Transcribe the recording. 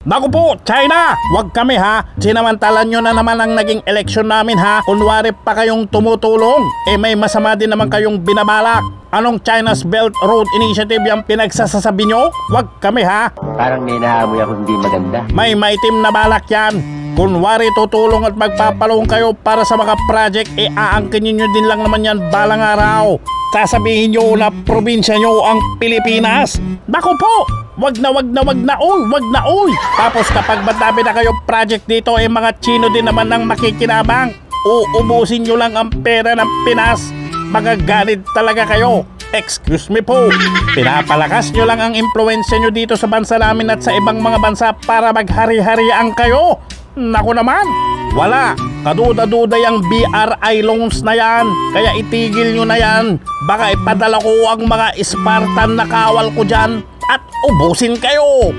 Naku po, China! Wag kami ha! Sinamantalan nyo na naman ang naging eleksyon namin ha! Kunwari pa kayong tumutulong, may masama din naman kayong binabalak. Anong China's Belt Road Initiative yung pinagsasasabi nyo? Wag kami ha! Parang may naamoy ako hindi maganda. May maitim na balak yan. Kunwari tutulong at magpapalong kayo para sa mga project, aangkinin nyo din lang naman yan balang araw. Sasabihin nyo na probinsya nyo ang Pilipinas. Naku po! Wag na uy! Tapos kapag madami na kayong project dito, mga Chino din naman ang makikinabang. Uubusin nyo lang ang pera ng Pinas. Magagalit talaga kayo. Excuse me po. Pinapalakas nyo lang ang impluensya nyo dito sa bansa namin at sa ibang mga bansa para maghari-harian kayo. Naku naman, wala. Kaduda-duda yung BRI loans na yan. Kaya itigil nyo na yan. Baka ipadala ko ang mga Spartan na kawal ko dyan at ubusin kayo.